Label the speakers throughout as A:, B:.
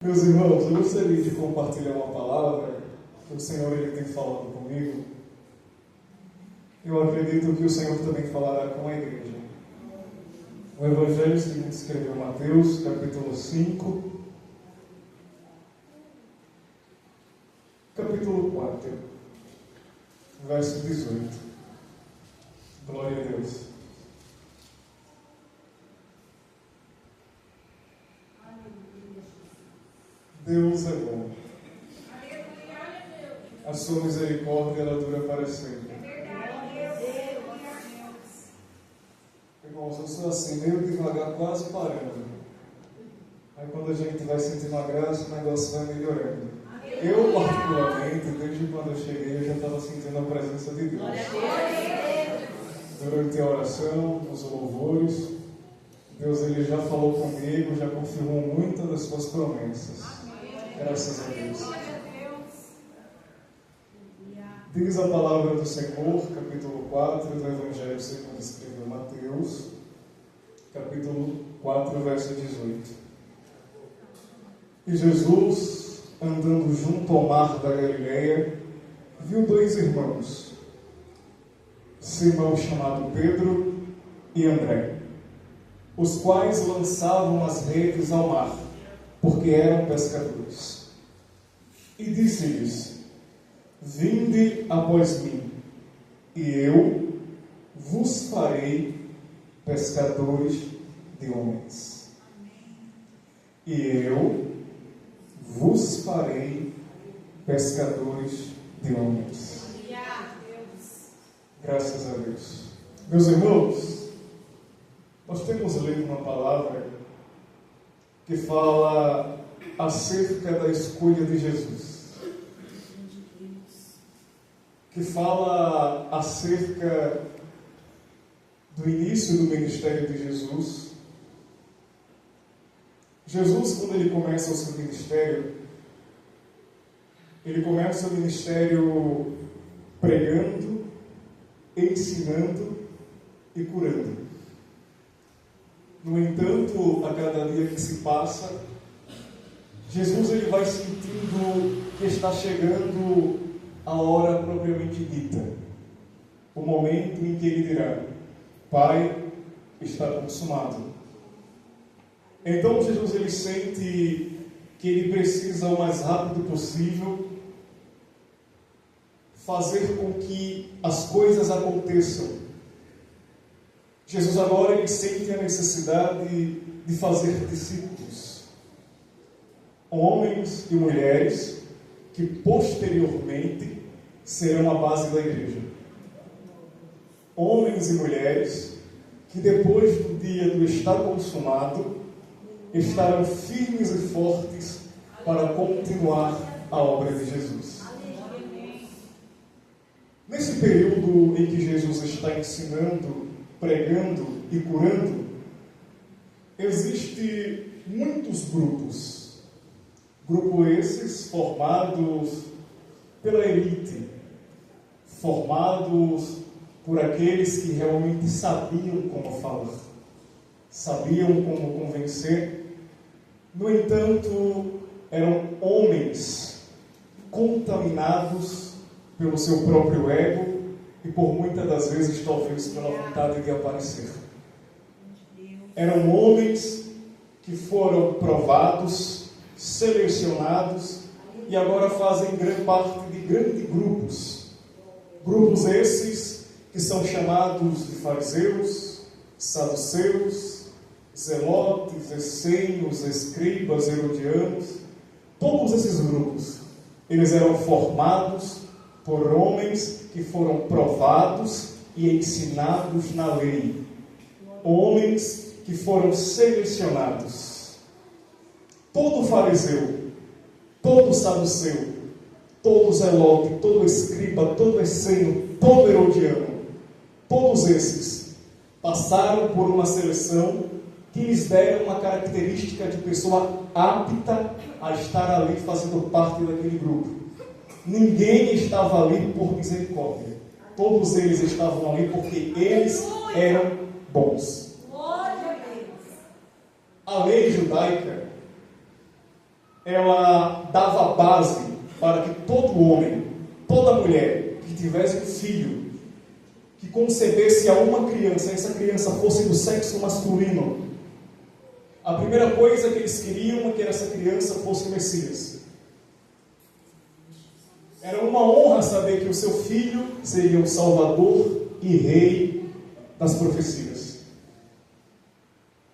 A: Meus irmãos, eu gostaria de compartilhar uma palavra que o Senhor ele tem falado comigo. Eu acredito que o Senhor também falará com a igreja. O Evangelho segundo escreveu Mateus, capítulo 5, capítulo 4, verso 18. Glória a Deus. Deus é bom. A sua misericórdia ela dura para sempre. Irmãos, eu sou assim, meio devagar, quase parando. Aí quando a gente vai sentindo a graça, o negócio vai melhorando. Eu, particularmente, desde quando eu cheguei, eu já estava sentindo a presença de Deus. Durante a oração, nos louvores, Deus ele já falou comigo, já confirmou muitas das suas promessas. Graças a Deus. Diz a palavra do Senhor, capítulo 4 do Evangelho segundo escreveu Mateus, capítulo 4, verso 18. E Jesus, andando junto ao mar da Galileia, viu dois irmãos, Simão chamado Pedro e André, os quais lançavam as redes ao mar, porque eram pescadores. E disse-lhes: Vinde após mim, e eu vos farei pescadores de homens. E eu vos farei pescadores de homens. Graças a Deus. Meus irmãos, nós temos lido uma palavra que fala acerca da escolha de Jesus, que fala acerca do início do ministério de Jesus. Jesus, quando ele começa o seu ministério, ele começa o ministério pregando, ensinando e curando. No entanto, a cada dia que se passa, Jesus ele vai sentindo que está chegando a hora propriamente dita, o momento em que ele dirá: Pai, está consumado. Então Jesus ele sente que ele precisa o mais rápido possível fazer com que as coisas aconteçam. Jesus agora ele sente a necessidade de fazer discípulos, homens e mulheres que posteriormente serão a base da igreja. Homens e mulheres que depois do dia do estar consumado estarão firmes e fortes para continuar a obra de Jesus. Nesse período em que Jesus está ensinando, pregando e curando, existem muitos grupos. Grupos esses formados pela elite, formados por aqueles que realmente sabiam como falar, sabiam como convencer. No entanto, eram homens contaminados pelo seu próprio ego e por muitas das vezes, talvez, pela vontade de aparecer. Eram homens que foram provados, selecionados e agora fazem grande parte de grandes grupos. Grupos esses que são chamados de fariseus, saduceus, zelotes, essênios, escribas, herodianos. Todos esses grupos, eles eram formados por homens que foram provados e ensinados na lei. Homens que foram selecionados. Todo fariseu, todo saduceu, todo zelote, todo escriba, todo essênio, todo herodiano, todos esses passaram por uma seleção que lhes deram uma característica de pessoa apta a estar ali fazendo parte daquele grupo. Ninguém estava ali por misericórdia. Todos eles estavam ali porque eles eram bons. A lei judaica, ela dava base para que todo homem, toda mulher que tivesse um filho, que concebesse a uma criança, essa criança fosse do sexo masculino, a primeira coisa que eles queriam é que essa criança fosse o Messias. Era uma honra saber que o seu filho seria o Salvador e Rei das profecias.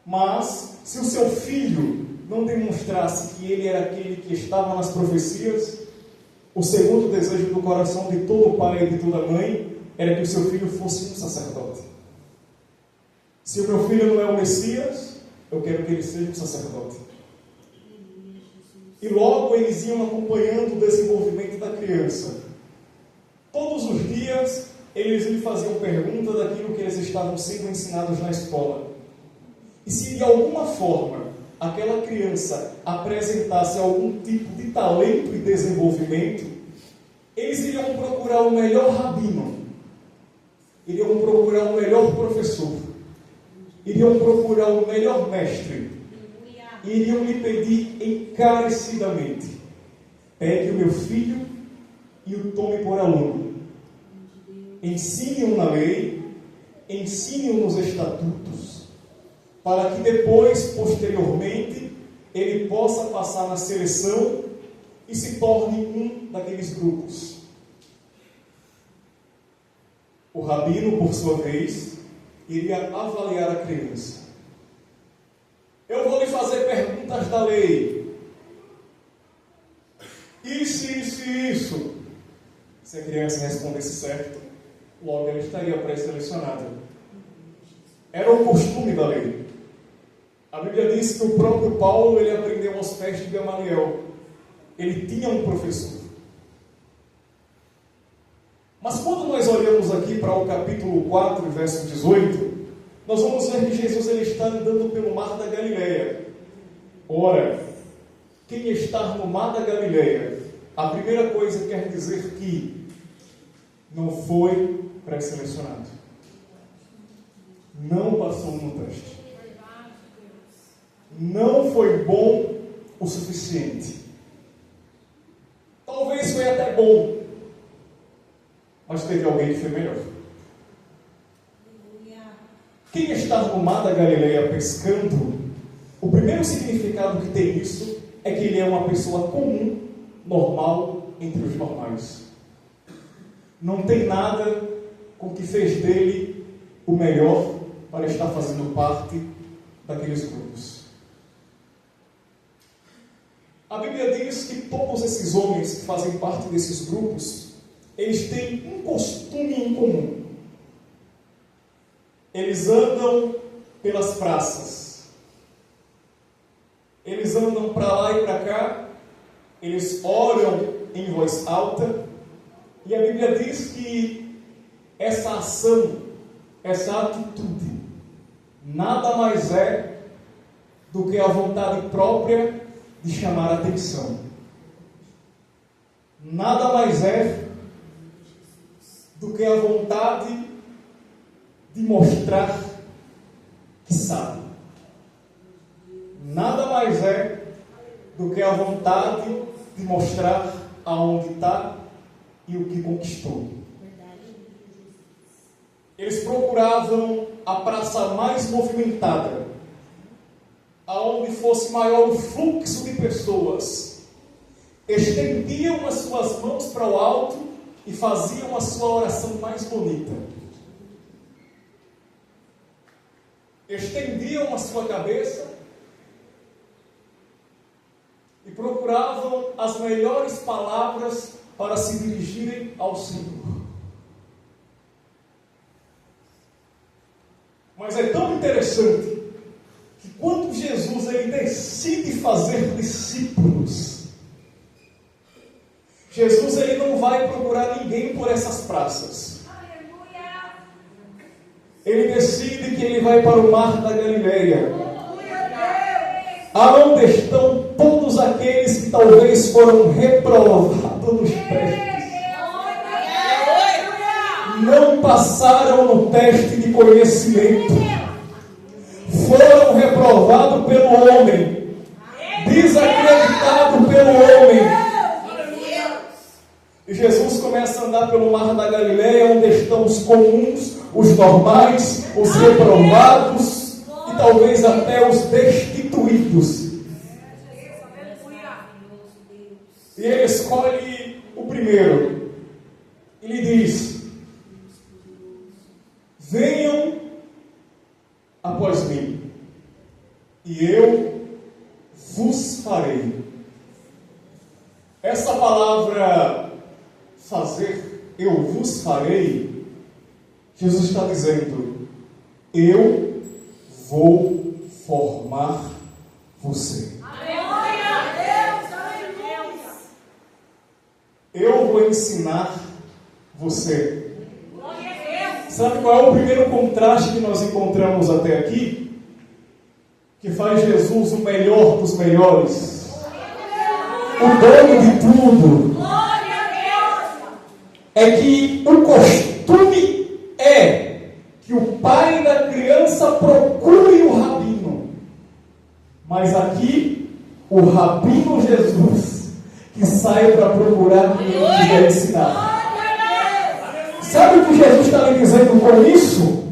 A: Mas, se o seu filho não demonstrasse que ele era aquele que estava nas profecias, o segundo desejo do coração de todo pai e de toda mãe era que o seu filho fosse um sacerdote. Se o meu filho não é o Messias, eu quero que ele seja um sacerdote. E logo eles iam acompanhando o desenvolvimento da criança. Todos os dias eles lhe faziam pergunta daquilo que eles estavam sendo ensinados na escola. E se de alguma forma aquela criança apresentasse algum tipo de talento e desenvolvimento, eles iriam procurar o melhor rabino, iriam procurar o melhor professor, iriam procurar o melhor mestre, e iriam lhe pedir encarecidamente: pegue o meu filho e o tome por aluno, ensine-o na lei, ensine-o nos estatutos, para que depois, posteriormente, ele possa passar na seleção e se torne um daqueles grupos. O rabino, por sua vez, iria avaliar a criança. Eu vou lhe fazer perguntas da lei. Isso, isso e isso. Se a criança respondesse certo, logo ela estaria pré-selecionada. Era o costume da lei. A Bíblia diz que o próprio Paulo, ele aprendeu aos pés de Gamaliel. Ele tinha um professor. Mas quando nós olhamos aqui para o capítulo 4, verso 18, nós vamos ver que Jesus ele está andando pelo mar da Galileia. Ora, quem está no mar da Galileia, a primeira coisa quer dizer que não foi pré-selecionado. Não passou no teste. Não foi bom o suficiente. Talvez foi até bom, mas teve alguém que foi melhor. Quem está no mar da Galileia pescando, o primeiro significado que tem isso é que ele é uma pessoa comum, normal, entre os normais. Não tem nada com que fez dele o melhor para estar fazendo parte daqueles grupos. A Bíblia diz que todos esses homens que fazem parte desses grupos, eles têm um costume em comum. Eles andam pelas praças. Eles andam para lá e para cá. Eles oram em voz alta. E a Bíblia diz que essa ação, essa atitude, nada mais é do que a vontade própria de chamar a atenção. Nada mais é do que a vontade de mostrar que sabe. Nada mais é do que a vontade de mostrar aonde está e o que conquistou. Eles procuravam a praça mais movimentada, aonde fosse maior o fluxo de pessoas, estendiam as suas mãos para o alto e faziam a sua oração mais bonita. Estendiam a sua cabeça e procuravam as melhores palavras para se dirigirem ao Senhor. Mas é tão interessante que quando Jesus ele decide fazer discípulos, Jesus ele não vai procurar ninguém por essas praças. Ele decide que ele vai para o mar da Galileia, aonde estão todos aqueles que talvez foram reprovados nos testes. Não passaram no teste de conhecimento. Foram reprovados pelo homem, desacreditados pelo homem. E Jesus começa a andar pelo mar da Galileia, onde estão os comuns, os normais, os reprovados e talvez até os destituídos. E ele escolhe o primeiro. E lhe diz: venham após mim, e eu vos farei. Essa palavra fazer, eu vos farei, Jesus está dizendo: eu vou formar você. Eu vou ensinar você. Sabe qual é o primeiro contraste que nós encontramos até aqui? Que faz Jesus o melhor dos melhores, o dono de tudo. É que o costume é que o pai da criança procure o rabino. Mas aqui, o rabino Jesus, que sai para procurar quem vai ensinar. Sabe o que Jesus está lhe dizendo com isso?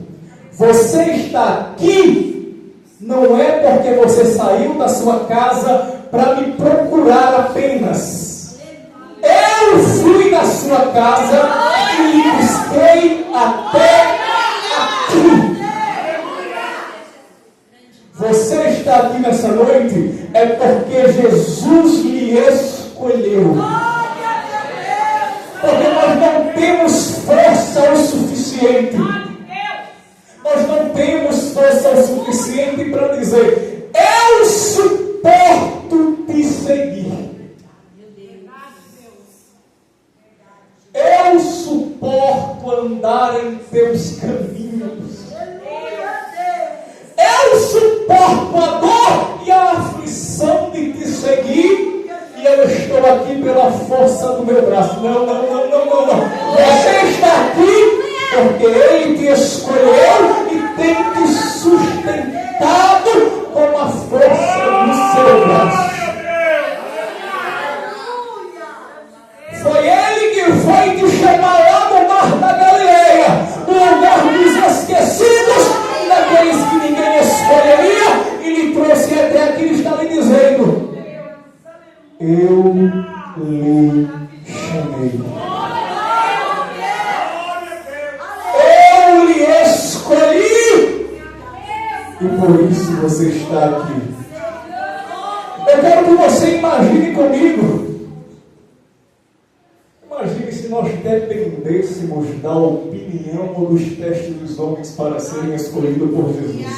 A: Você está aqui, não é porque você saiu da sua casa para me procurar apenas. Eu fui na sua casa e lhe busquei até aqui. Você está aqui nessa noite é porque Jesus lhe escolheu. Porque nós não temos força o suficiente. Nós não temos força o suficiente para dizer: eu suporto te seguir. Eu suporto andar em teus caminhos. Eu suporto a dor e a aflição de te seguir. E eu estou aqui pela força do meu braço. Não. Você está aqui porque Ele te escolheu e tem te sustentado com a força do seu braço. Foi Ele que foi te chamar lá no mar da Galileia, no lugar dos esquecidos, daqueles que ninguém escolheria, e lhe trouxe até aqui. Ele está lhe dizendo: eu lhe chamei. Eu lhe escolhi. E por isso você está aqui. Eu quero que você imagine comigo. Imagine se nós dependêssemos da opinião ou dos testes dos homens para serem escolhidos por Jesus.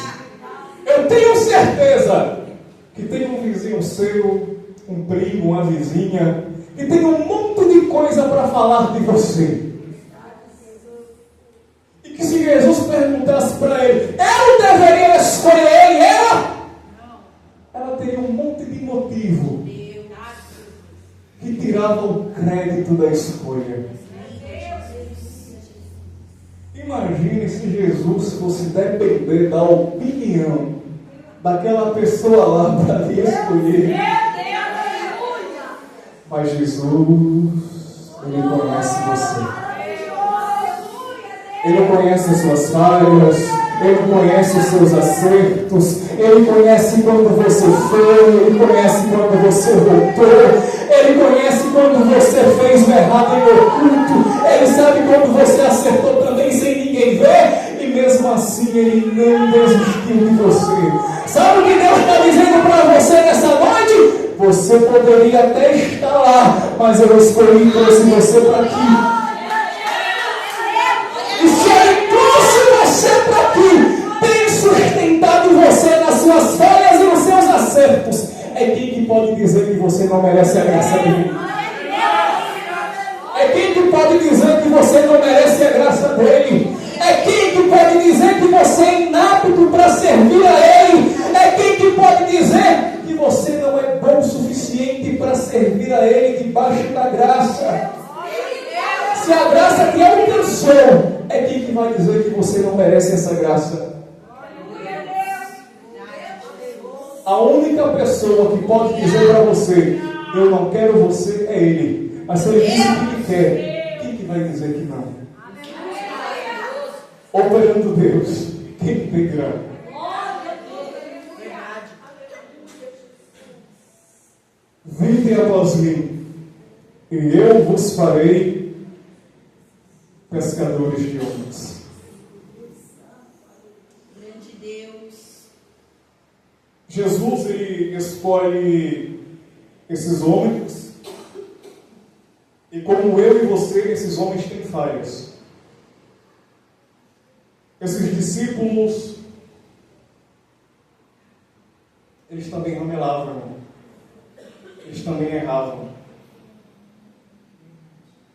A: Eu tenho certeza que tem um vizinho seu, um primo, uma vizinha, que tem um monte de coisa para falar de você. E que se Jesus perguntasse para ele: eu deveria escolher ele, ela teria um monte de motivo que tirava o crédito da escolha. Imagine se Jesus fosse depender da opinião daquela pessoa lá para lhe escolher. Mas Jesus, Ele conhece você. Ele conhece as suas falhas, Ele conhece os seus acertos, Ele conhece quando você foi, Ele conhece quando você voltou, Ele conhece quando você fez o errado em oculto, Ele sabe quando você acertou também sem ninguém ver, e mesmo assim Ele não desistiu de você. Sabe o que Deus está dizendo para você nessa noite? Você poderia até estar lá, mas eu escolhi e trouxe você para aqui. E se Ele trouxe você para aqui, tem sustentado você nas suas falhas e nos seus acertos, é quem que pode dizer que você não merece a graça dele? É quem que pode dizer que você não merece a graça dele? É quem que pode dizer que você é inapto para servir a Ele? É quem que pode dizer que você não é bom o suficiente para servir a Ele debaixo da graça? Se a graça te alcançou, é quem que vai dizer que você não merece essa graça? A única pessoa que pode dizer para você eu não quero você, é Ele. Mas se Ele diz que Ele quer, quem que vai dizer que não? Operando Deus, quem impedirá? Vinde após mim, e eu vos farei pescadores de homens.
B: Grande Deus.
A: Jesus, ele escolhe esses homens, e como eu e você, esses homens têm falhas. Esses discípulos, eles também ramelavam, eles também erravam.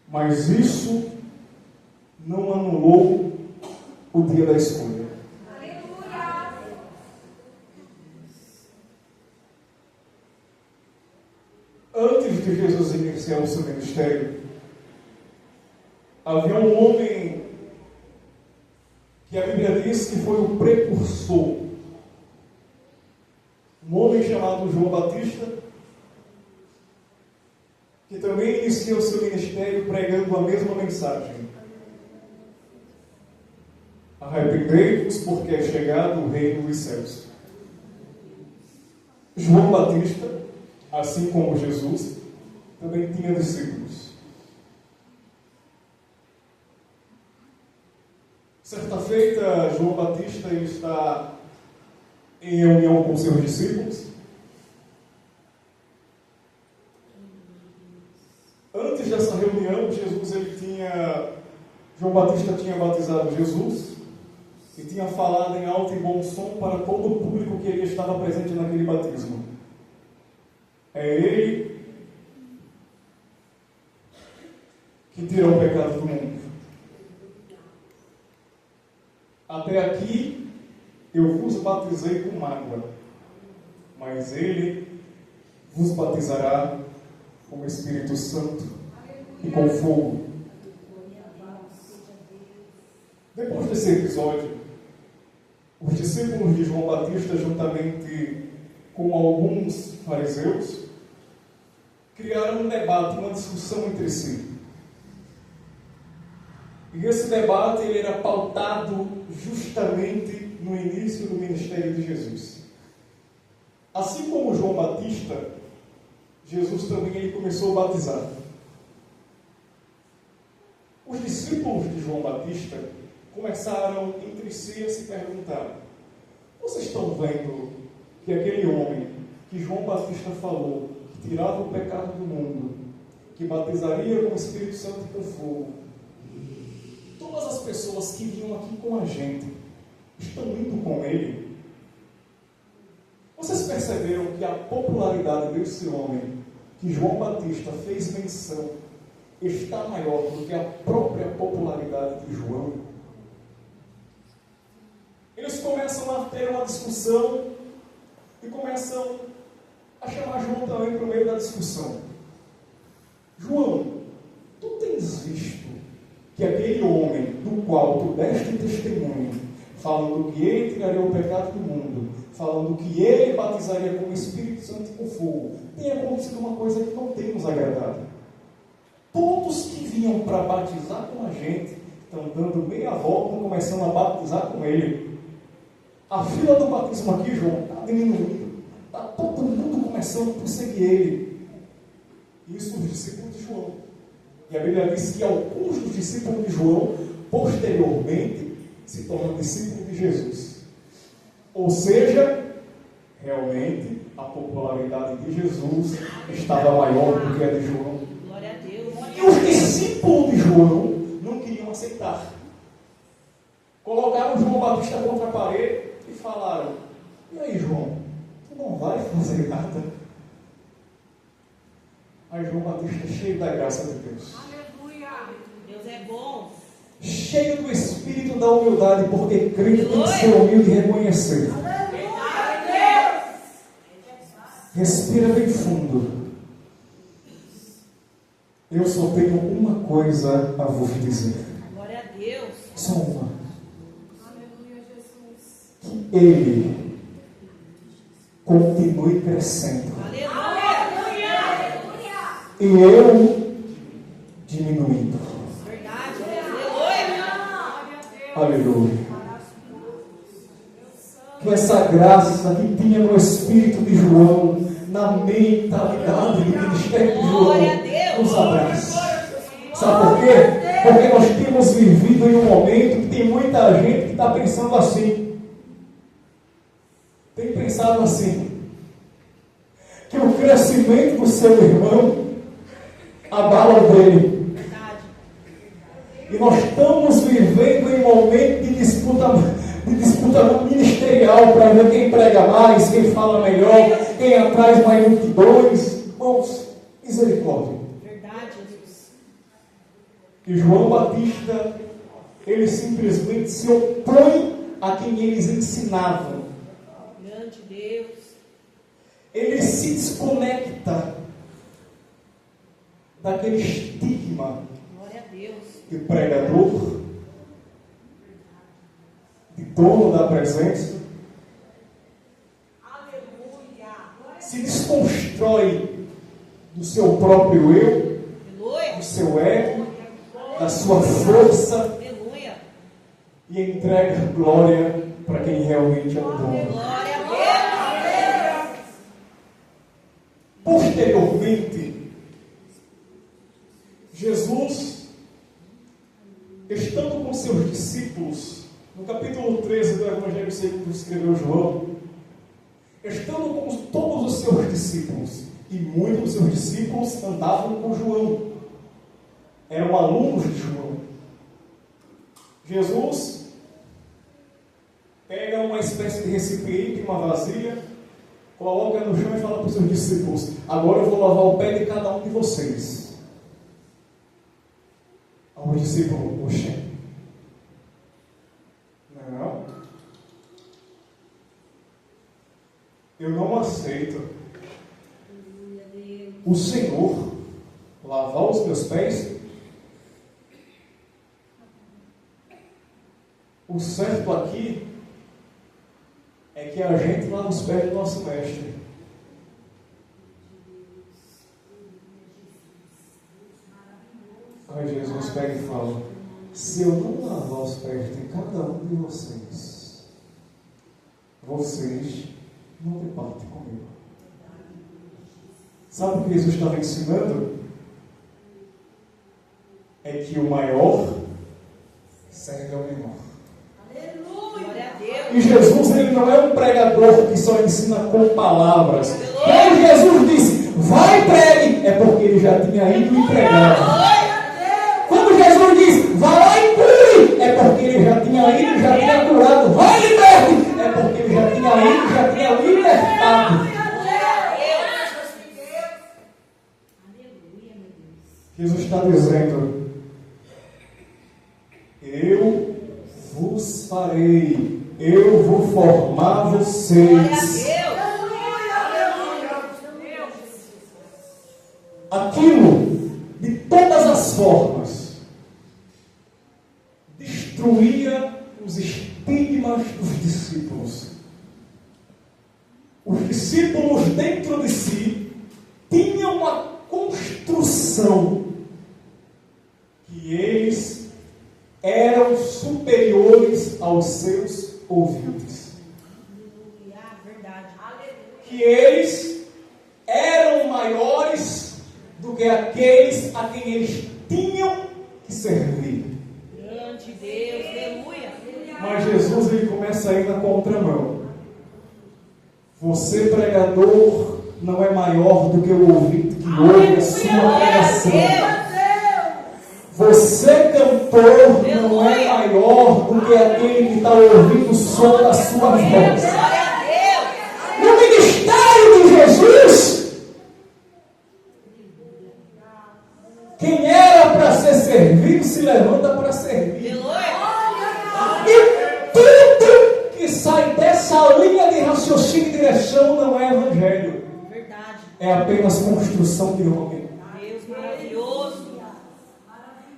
A: Mas isso não anulou o dia da escolha.
B: Aleluia.
A: Antes de Jesus iniciar o seu ministério, havia um homem que a Bíblia diz que foi o precursor. Um homem chamado João Batista, que também inicia o seu ministério pregando a mesma mensagem. Arrependei-vos, porque é chegado o reino dos céus. João Batista, assim como Jesus, também tinha discípulos. Certa feita, João Batista está em reunião com seus discípulos. Antes dessa reunião, João Batista tinha batizado Jesus e tinha falado em alto e bom som para todo o público que ele estava presente naquele batismo. É Ele que tirou o pecado do mundo. Até aqui eu vos batizei com água, mas Ele vos batizará com o Espírito Santo e com fogo. Depois desse episódio, os discípulos de João Batista, juntamente com alguns fariseus, criaram um debate, uma discussão entre si. E esse debate ele era pautado justamente no início do ministério de Jesus. Assim como João Batista, Jesus também ele começou a batizar. Os discípulos de João Batista começaram entre si a se perguntar: vocês estão vendo que aquele homem que João Batista falou, que tirava o pecado do mundo, que batizaria com o Espírito Santo e com fogo, todas as pessoas que vinham aqui com a gente estão indo com ele? Vocês perceberam que a popularidade desse homem, que João Batista fez menção, está maior do que a própria popularidade de João? Eles começam a ter uma discussão e começam a chamar João também para o meio da discussão. João, tu tens visto que aquele homem do qual tu deste testemunho, falando que ele tiraria o pecado do mundo, falando que ele batizaria com o Espírito Santo e com fogo, tem acontecido uma coisa que não tem nos agradado. Todos que vinham para batizar com a gente estão dando meia volta e começando a batizar com ele. A fila do batismo aqui, João, está diminuindo. Está todo mundo começando a perseguir ele. Isso os discípulos de João. E a Bíblia diz que alguns dos discípulos de João, posteriormente, se tornam discípulos de Jesus. Ou seja, realmente, a popularidade de Jesus estava maior do que a de João.
B: Glória a Deus.
A: E os discípulos de João não queriam aceitar. Colocaram João Batista contra a parede e falaram: e aí, João, tu não vai fazer nada? Aí João Batista, cheio da graça de Deus,
B: Aleluia. Deus é bom.
A: cheio do espírito da humildade, porque crente tem que ser humilde e reconhecer. Respira bem fundo. Eu só tenho uma coisa a vos dizer.
B: Glória a Deus.
A: Só uma.
B: Aleluia, Jesus.
A: Que Ele continue crescendo.
B: Aleluia.
A: e eu diminuindo.
B: Verdade. Aleluia.
A: Aleluia. Que essa graça que tinha no espírito de João, na mentalidade do ministério de João, nos abrace. Sabe por quê? Porque nós temos vivido em um momento que tem muita gente que está pensando assim. Tem pensado assim. Que o crescimento do seu irmão abala o dele. E nós estamos vivendo em um momento de disputa ministerial para ver quem prega mais, quem fala melhor, quem atrai mais multidões. Irmãos, misericórdia.
B: Verdade, Jesus.
A: E João Batista, ele simplesmente se opõe a quem eles ensinavam.
B: Grande Deus.
A: Ele se desconecta daquele estigma
B: Glória a Deus.
A: de pregador, de dono da presença.
B: Aleluia.
A: Se desconstrói do seu próprio eu,
B: Aleluia.
A: do seu ego, da sua força,
B: Aleluia.
A: e entrega glória para quem realmente é o dono.
B: Glória a Deus.
A: Posteriormente, Jesus, estando com seus discípulos, no capítulo 13 do Evangelho segundo escreveu João, estando com todos os seus discípulos, e muitos dos seus discípulos andavam com João, eram alunos de João. Jesus pega uma espécie de recipiente, uma vasilha, coloca no chão e fala para os seus discípulos: agora eu vou lavar o pé de cada um de vocês. Ao discípulo: poxa, não, eu não aceito o Senhor lavar os meus pés. O certo aqui é que a gente lava os pés do nosso mestre. Aí Jesus pega e fala: se eu não lavar os pés de cada um de vocês, vocês não debatem comigo. Sabe o que Jesus estava ensinando? É que o maior serve ao menor.
B: Glória a Deus.
A: E Jesus, ele não é um pregador que só ensina com palavras. Quando Jesus disse: vai, pregue, é porque ele já tinha ido e pregado. Quando Jesus disse: vai lá e cure, é porque ele já tinha ido e já tinha curado. Vai, liberte, é porque ele já tinha ido e já tinha libertado. Jesus está dizendo: eu vos farei, eu vou formar vocês. Aquilo, de todas as formas, destruía os estigmas dos discípulos. Os discípulos dentro de si tinham uma construção que eles eram superiores aos seus ouvintes.
B: Verdade.
A: Que eles eram maiores do que aqueles a quem eles tinham que servir.
B: Grande Deus. Aleluia.
A: Mas Jesus, ele começa a ir na contramão. Você, pregador, não é maior do que o ouvinte que ouve a sua pregação. Você, cantor, não é maior do que aquele que está ouvindo o som da sua voz. No ministério de Jesus, quem era para ser servido se levanta para servir. E tudo que sai dessa linha de raciocínio e direção não é evangelho.
B: Verdade.
A: É apenas construção de homem.
B: Deus maravilhoso.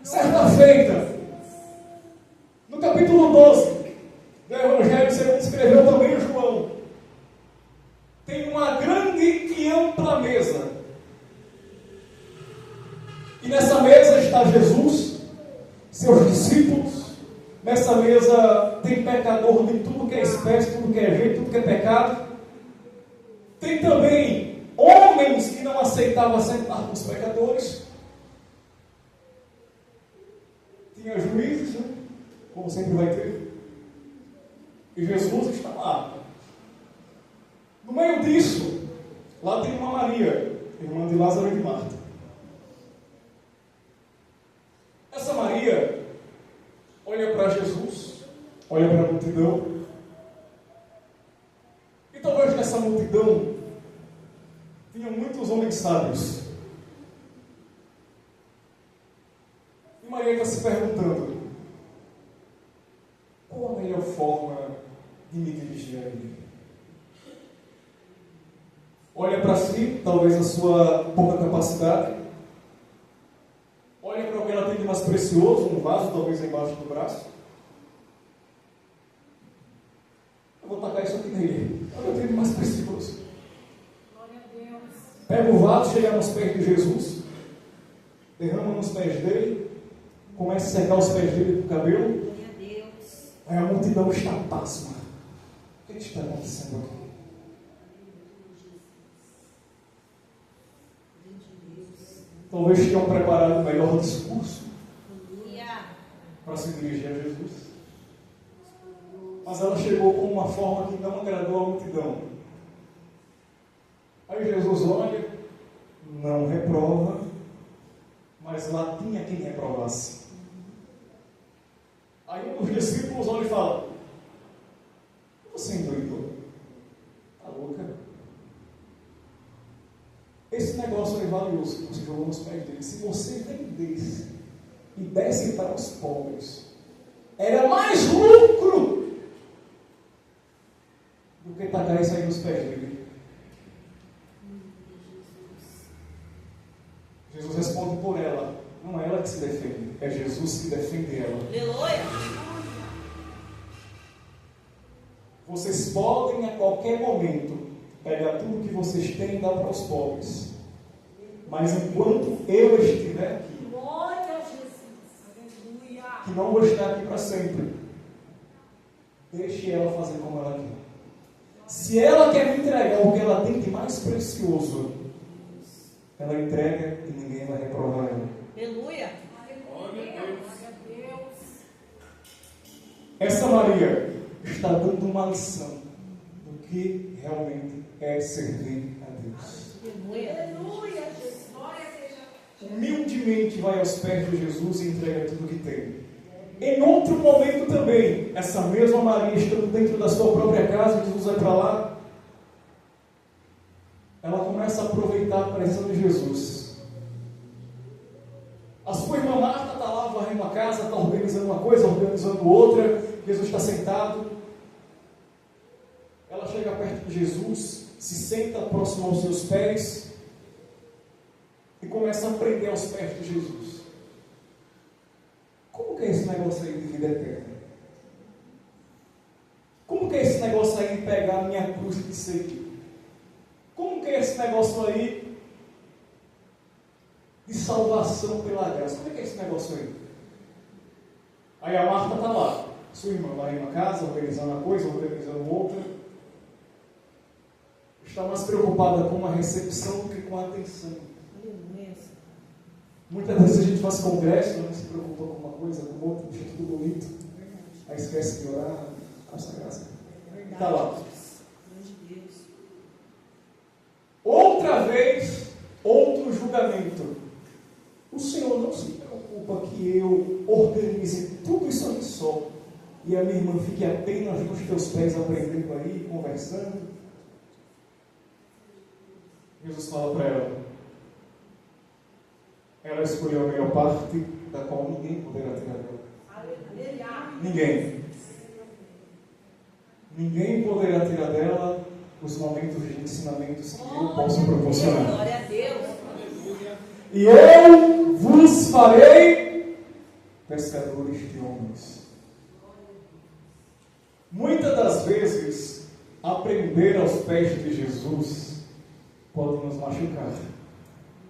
A: Certa feita, no capítulo 12 do Evangelho segundo escreveu também João, tem uma grande e ampla mesa. discípulos. Nessa mesa tem pecador de tudo que é espécie, tudo que é jeito, tudo que é pecado. Tem também homens que não aceitavam sentar com os pecadores. Tinha juízes, né? Como sempre vai ter. E Jesus está lá. No meio disso, lá tem uma Maria, irmã de Lázaro e de Marta. Essa Maria olha para Jesus, olha para a multidão. E talvez nessa multidão tinha muitos homens sábios. E Maria está se perguntando: qual a melhor forma de me dirigir a Ele? Olha para si, talvez a sua pouca capacidade. Olha para o que ela tem de mais precioso, um vaso talvez embaixo do braço. Eu vou tacar isso aqui nele. Olha o que eu tenho de mais precioso.
B: Glória a Deus.
A: Pega o vaso, chega nos pés de Jesus, derrama nos pés dele, começa a secar os pés dele com o cabelo.
B: Glória a Deus.
A: Aí a multidão está pasma. O que está acontecendo aqui? Talvez tenham preparado o melhor discurso para se dirigir a Jesus. Mas ela chegou com uma forma que não agradou a multidão. Aí Jesus olha, não reprova, mas lá tinha quem reprovasse. Aí um dos discípulos olha e fala: você endoidou? Está louca? Esse negócio é valioso que você jogou nos pés dele. Se você vendesse e desse para os pobres, era mais lucro do que tacar isso aí nos pés dele. Jesus responde por ela. Não é ela que se defende, é Jesus que defende ela.
B: Aleluia.
A: Vocês podem a qualquer momento pegar tudo que vocês têm e dar para os pobres. Mas enquanto eu estiver aqui,
B: Glória a Jesus. Aleluia.
A: que não vou estar aqui para sempre, deixe ela fazer como ela quer. Se ela quer me entregar o que ela tem de mais precioso, ela entrega e ninguém vai reprovar ela.
B: Aleluia.
A: Essa Maria está dando uma lição do que realmente é servir a Deus.
B: Aleluia.
A: Humildemente vai aos pés de Jesus e entrega tudo que tem. Em outro momento também, essa mesma Maria, estando dentro da sua própria casa, Jesus vai para lá, ela começa a aproveitar a presença de Jesus. A sua irmã Marta está lá varrendo a casa, está organizando uma coisa, organizando outra. Jesus está sentado. Ela chega perto de Jesus, se senta próximo aos seus pés e começa a aprender aos pés de Jesus. Como que é esse negócio aí de vida eterna? Como que é esse negócio aí de pegar a minha cruz e de seguir? Como que é esse negócio aí de salvação pela graça? Como é que é esse negócio aí? Aí a Marta está lá, sua irmã vai na casa, organizando uma coisa, organizando outra. Está mais preocupada com a recepção do que com a atenção. Muitas vezes a gente faz congresso, não se preocupa com uma coisa, com outra, deixa tudo bonito. Aí esquece de orar, consagrar-se. Está lá. Outra vez, outro julgamento. O Senhor não se preocupa que eu organize tudo isso aqui só e a minha irmã fique apenas nos teus pés aprendendo aí, conversando. Jesus fala para ela: ela escolheu a melhor parte, da qual ninguém poderá tirar dela. Ninguém. Ninguém poderá tirar dela os momentos de ensinamentos que eu posso proporcionar.
B: Glória a Deus.
A: E eu vos farei pescadores de homens. Muitas das vezes, aprender aos pés de Jesus pode nos machucar.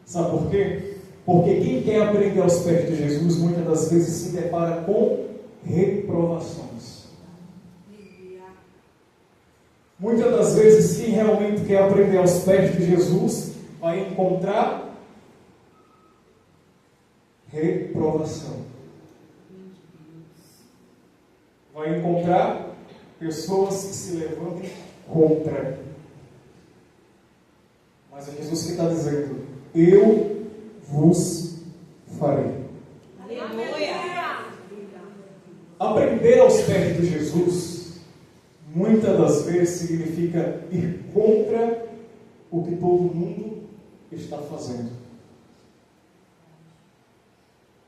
A: Sabe por quê? Porque quem quer aprender aos pés de Jesus, muitas das vezes se depara com reprovações. Muitas das vezes, quem realmente quer aprender aos pés de Jesus vai encontrar reprovação. Vai encontrar pessoas que se levantem contra. Mas é Jesus que está dizendo: eu vos farei.
B: Aleluia.
A: Aprender aos pés de Jesus, muitas das vezes, significa ir contra o que todo mundo está fazendo.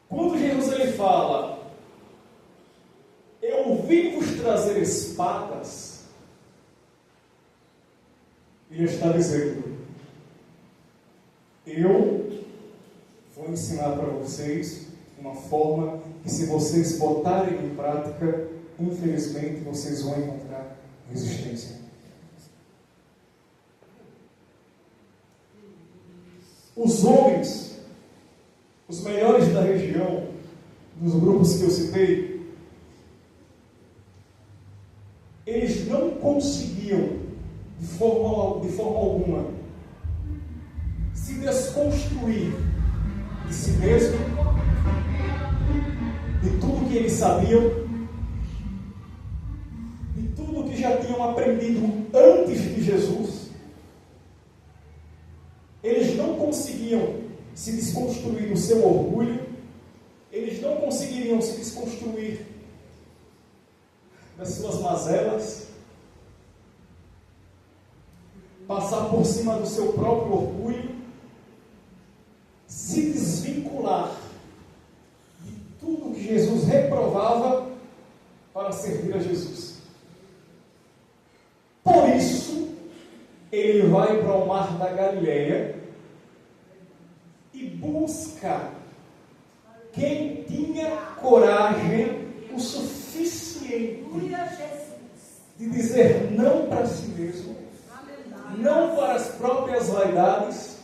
A: Quando Jesus ele fala: eu vim vos trazer espadas, ele está dizendo: eu vou ensinar para vocês uma forma que, se vocês botarem em prática, infelizmente vocês vão encontrar resistência. Os homens, os melhores da região, dos grupos que eu citei, eles não conseguiam, de forma alguma, se desconstruir de si mesmo, de tudo que eles sabiam, de tudo que já tinham aprendido antes de Jesus. Eles não conseguiam se desconstruir do seu orgulho, eles não conseguiriam se desconstruir das suas mazelas, passar por cima do seu próprio orgulho, se desvincular de tudo que Jesus reprovava para servir a Jesus. Por isso, ele vai para o mar da Galileia e busca quem tinha coragem o suficiente de dizer não para si mesmo, não para as próprias vaidades,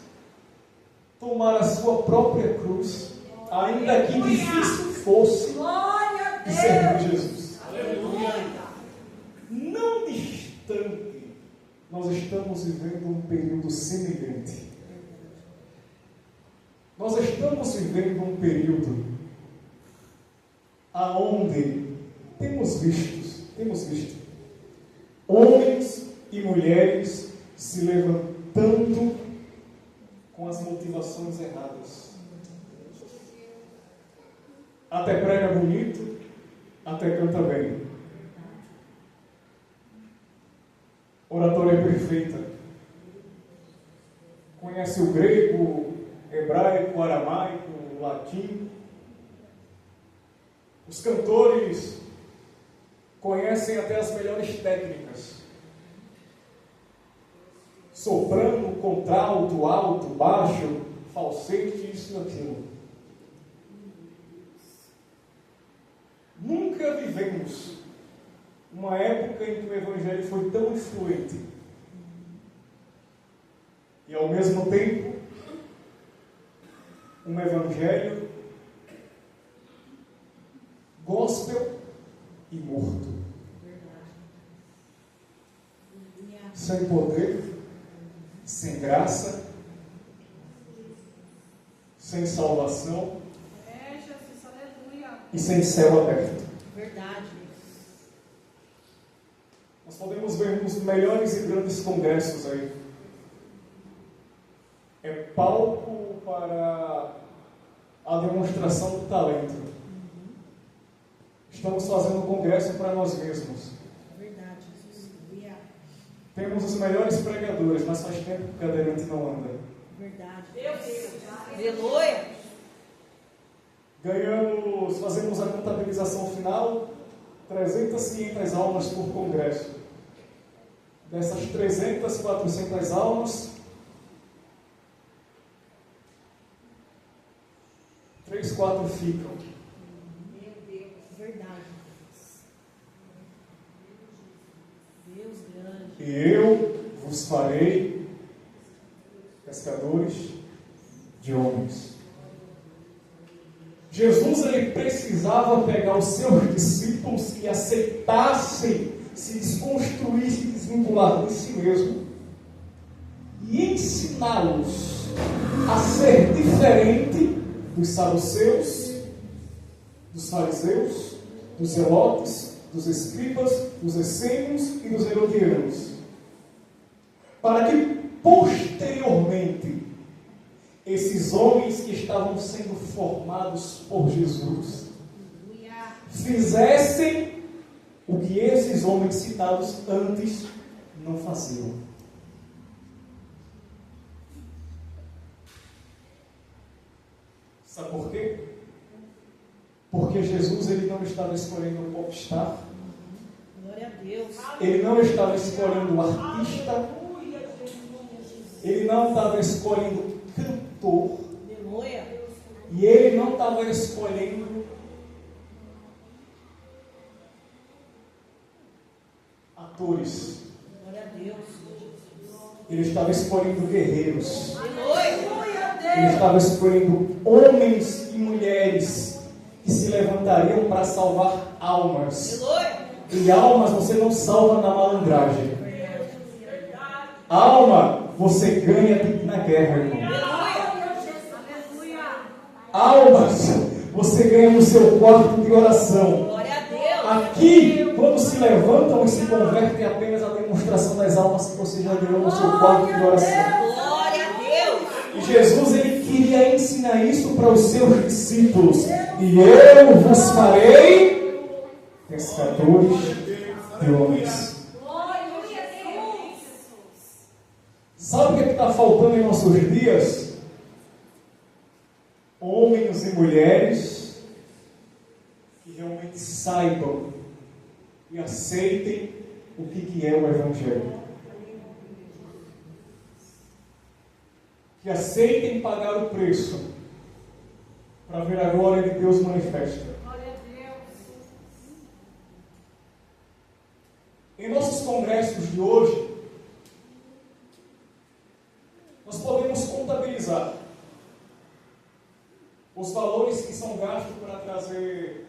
A: tomar a sua própria cruz, ainda que difícil fosse, e servir Jesus. Não distante, nós estamos vivendo um período semelhante. Nós estamos vivendo um período aonde temos visto homens e mulheres se levantando com as motivações erradas. Até prega bonito, até canta bem. Oratória perfeita. Conhece o grego, hebraico, aramaico, latim. Os cantores conhecem até as melhores técnicas. Soprano, contralto, alto, baixo, falsete, isso e aquilo. Nunca vivemos uma época em que o Evangelho foi tão influente e, ao mesmo tempo, um Evangelho gospel e morto. Sem poder, sem graça, sem salvação e sem céu aberto.
B: Verdade.
A: Nós podemos ver nos melhores e grandes congressos aí. É palco para a demonstração do talento. Estamos fazendo um congresso para nós mesmos.
B: Verdade, Jesus.
A: Temos os melhores pregadores, mas faz tempo que o cadeirante não anda.
B: Verdade. Aleluia.
A: Fazemos a contabilização final, 300, 500 almas por congresso. Dessas 300, 400 almas, 3, 4 ficam.
B: Meu Deus, verdade. Deus grande.
A: E eu vos farei pescadores de homens. Jesus Jesus ele precisava pegar os seus discípulos que aceitassem se desconstruir, se desvincular de si mesmo e ensiná-los a ser diferente dos saduceus, dos fariseus, dos zelotes, dos escribas, dos essênios e dos herodianos, para que posteriormente esses homens que estavam sendo formados por Jesus fizessem o que esses homens citados antes não faziam. Sabe por quê? Porque Jesus ele não estava escolhendo um popstar.
B: Glória a Deus.
A: Ele não estava escolhendo um artista. Ele não estava escolhendo cantor.
B: Aleluia.
A: E ele não estava escolhendo atores.
B: Glória a Deus.
A: Ele estava escolhendo guerreiros.
B: Aleluia.
A: Ele estava escolhendo homens e mulheres que se levantariam para salvar almas.
B: Aleluia.
A: E almas você não salva na malandragem. Alma você ganha na guerra, irmão. Almas você ganha no seu quarto de oração.
B: Glória a Deus.
A: Aqui, quando se levantam e se convertem, é apenas a demonstração das almas que você já ganhou no seu quarto de oração.
B: Glória a Deus.
A: E Jesus ele queria ensinar isso para os seus discípulos. E eu vos farei pescadores de homens. Sabe o que está faltando em nossos dias? Homens e mulheres que realmente saibam e aceitem o que é o Evangelho. Que aceitem pagar o preço para ver a glória de Deus manifesta. Em nossos congressos de hoje, nós podemos contabilizar os valores que são gastos para trazer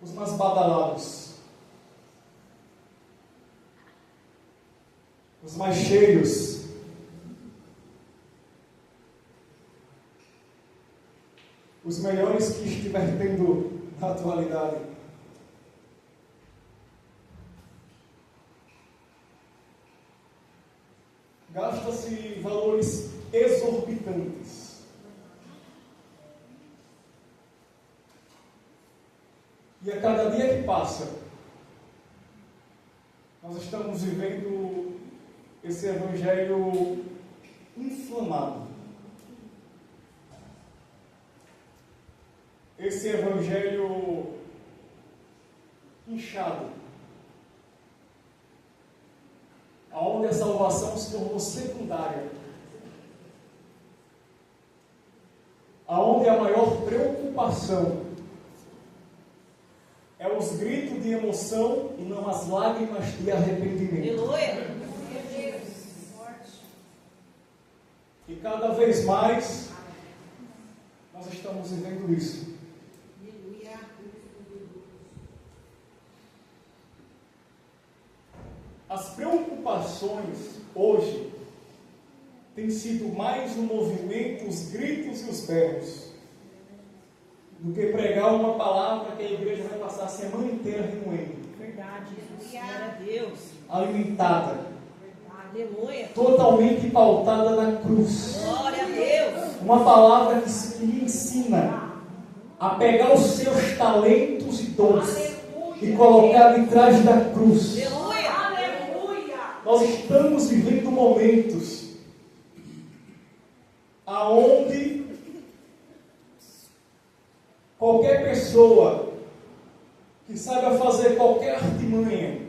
A: os mais badalados, os mais cheios, os melhores que estiver tendo na atualidade. Gasta-se valores exorbitantes. E a cada dia que passa, nós estamos vivendo esse evangelho inflamado. Esse evangelho inchado. Onde a salvação se tornou secundária, aonde a maior preocupação é os gritos de emoção e não as lágrimas de arrependimento.
B: Aleluia.
A: E cada vez mais nós estamos vivendo isso. As preocupações hoje têm sido mais o movimento, os gritos e os berros, do que pregar uma palavra que a igreja vai passar a semana inteira remoendo.
B: Verdade, Jesus. Glória a Deus.
A: Alimentada.
B: Aleluia.
A: Totalmente pautada na cruz.
B: Glória a Deus.
A: Uma palavra que lhe ensina a pegar os seus talentos e dons e colocar de trás da cruz. Nós estamos vivendo momentos aonde qualquer pessoa que saiba fazer qualquer artimanha,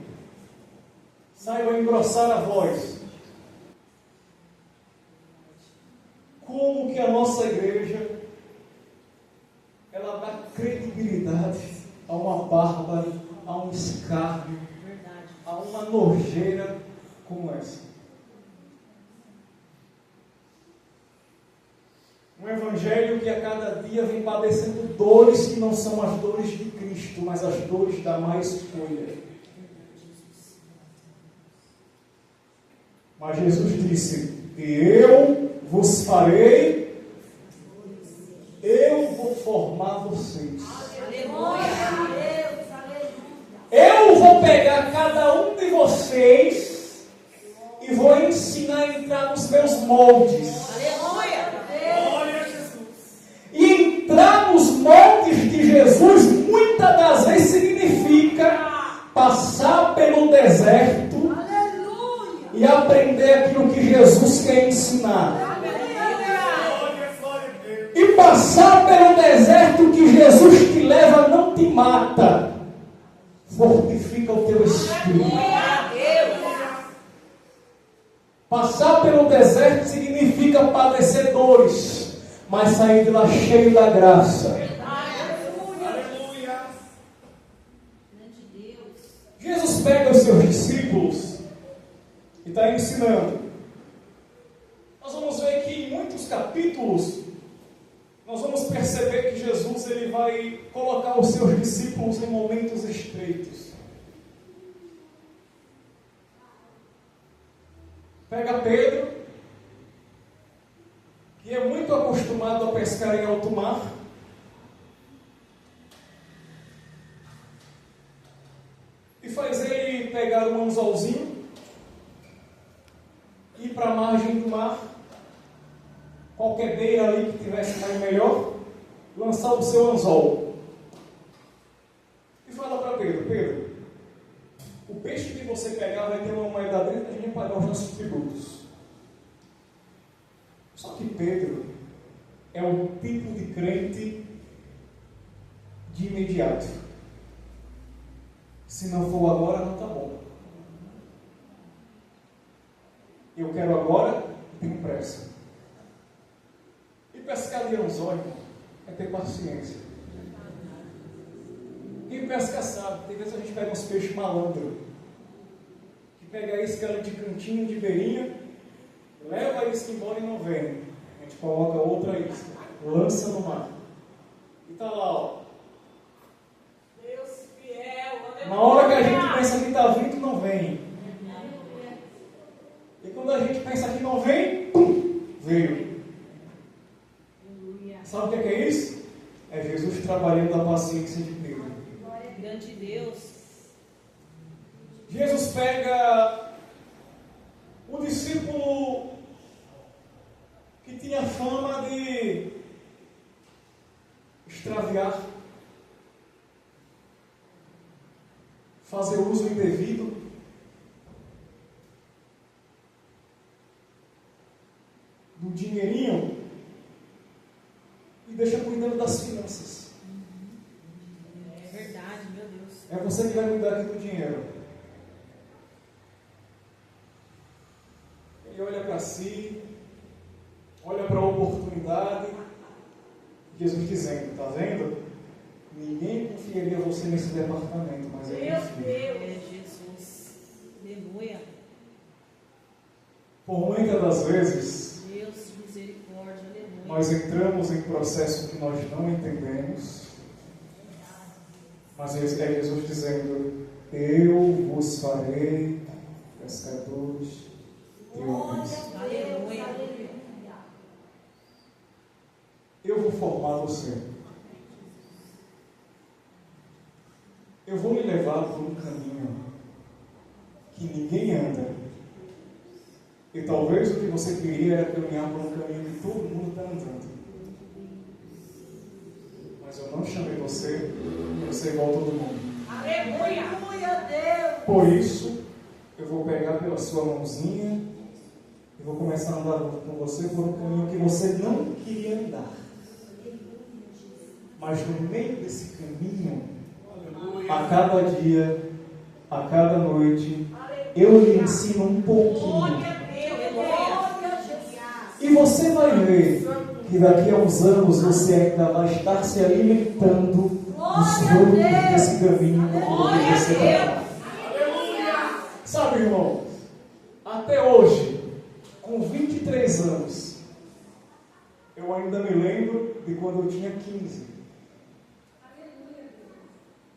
A: saiba engrossar a voz, como que a nossa igreja ela dá credibilidade a uma bárbara, a um escárnio, a uma nojeira como essa. Um evangelho que a cada dia vem padecendo dores que não são as dores de Cristo, mas as dores da má escolha. Mas Jesus disse: eu vos farei, eu vou formar vocês. Eu vou pegar cada um de vocês e vou ensinar a entrar nos meus moldes. E entrar nos moldes de Jesus muitas das vezes significa passar pelo deserto e aprender aquilo que Jesus quer ensinar. E passar pelo deserto que Jesus te leva não te mata, fortifica o teu espírito. Passar pelo deserto significa padecer dores, mas sair de lá cheio da graça. Jesus pega os seus discípulos e está ensinando. Nós vamos ver que em muitos capítulos nós vamos perceber que Jesus ele vai colocar os seus discípulos em momentos estreitos. Pega Pedro, que é muito acostumado a pescar em alto mar, e faz ele pegar um anzolzinho, ir para a margem do mar, qualquer beira ali que tivesse mais melhor, lançar o seu anzol. E fala para Pedro: Pedro, o peixe que você pegar vai ter uma moeda dentro, a gente vai pagar os nossos tributos. Só que Pedro é um tipo de crente de imediato. Se não for agora, não está bom. Eu quero agora e tenho pressa. E pescar de anzol é ter paciência. Quem pesca sabe, tem vezes a gente pega uns peixes malandro, que pega a isca de cantinho, de beirinha, leva a isca embora e não vem. A gente coloca outra isca, lança no mar. E está lá, ó.
B: Deus fiel.
A: Na hora que a gente pensa que está vindo, não vem. E quando a gente pensa que não vem, pum, veio. Sabe o que é isso? É Jesus trabalhando a paciência de Pedro.
B: Grande Deus.
A: Jesus pega o discípulo que tinha fama de extraviar, fazer uso indevido, do dinheirinho, e deixa cuidando das finanças.
B: É verdade, meu Deus.
A: É você que vai cuidar aqui do dinheiro. Ele olha para si, olha para a oportunidade, Jesus dizendo: está vendo? Ninguém confiaria você nesse departamento, mas eu confio.
B: É Jesus. Aleluia.
A: Por muitas das vezes,
B: Deus, misericórdia, aleluia.
A: nós entramos em processo que nós não entendemos, mas é Jesus dizendo: eu vos farei pescadores de homens.
B: Aleluia.
A: Eu vou formar você. Eu vou lhe levar por um caminho que ninguém anda. E talvez o que você queria era caminhar por um caminho que todo mundo está andando. Mas eu não chamei você para ser igual a todo mundo.
B: Aleluia, Deus.
A: Por isso, eu vou pegar pela sua mãozinha e vou começar a andar com você por um caminho que você não queria andar. Mas no meio desse caminho, a cada dia, a cada noite, eu lhe ensino um pouquinho. E você vai ver que daqui a uns anos você ainda vai estar se alimentando dos frutos desse caminho que você vai. Sabe, irmão, até hoje, com 23 anos, eu ainda me lembro de quando eu tinha 15.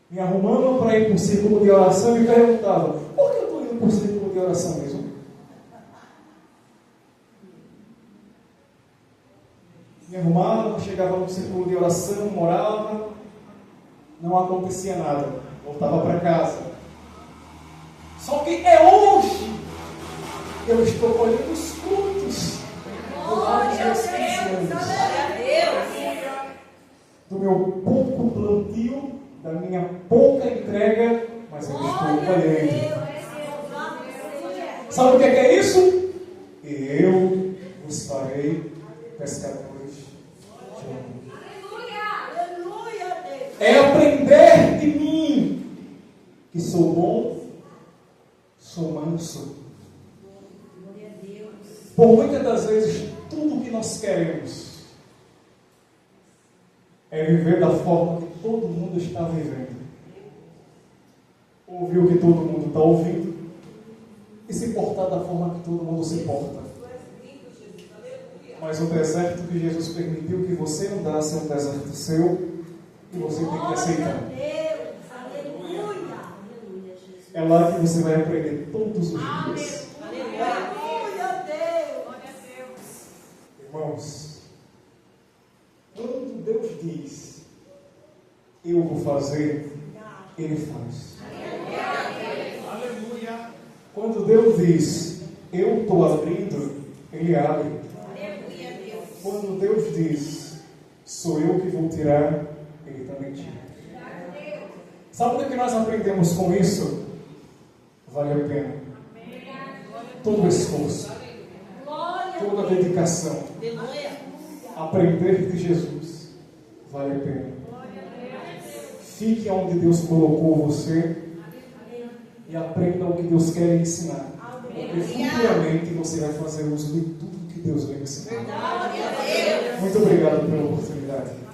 A: Me arrumando para ir para um círculo de oração e perguntava: por que eu estou indo para um círculo de oração mesmo? Me arrumava, chegava no círculo de oração, morava, não acontecia nada, voltava para casa. Só que é hoje eu estou colhendo os frutos do meu pouco plantio, da minha pouca entrega, mas eu estou colhendo. Sabe o que é isso? Eu vos farei pescadores de homens. É aprender de mim, que sou bom, sou manso. Por muitas das vezes, tudo que nós queremos é viver da forma que todo mundo está vivendo. Ouvir o que todo mundo está ouvindo e se portar da forma que todo mundo se porta. Mas o deserto que Jesus permitiu que você andasse é um deserto seu e você tem que aceitar. É lá que você vai aprender todos os dias. Irmãos, quando Deus diz, eu vou fazer, Ele faz.
C: Aleluia.
A: Quando Deus diz, eu estou abrindo, Ele abre. Quando Deus diz, sou eu que vou tirar, Ele também tira. Sabe o que nós aprendemos com isso? Vale a pena. Todo o esforço, toda a dedicação, aprender de Jesus, vale a pena. Fique onde Deus colocou você e aprenda o que Deus quer ensinar. Porque futuramente você vai fazer uso de tudo que Deus vai ensinar. Muito obrigado pela oportunidade.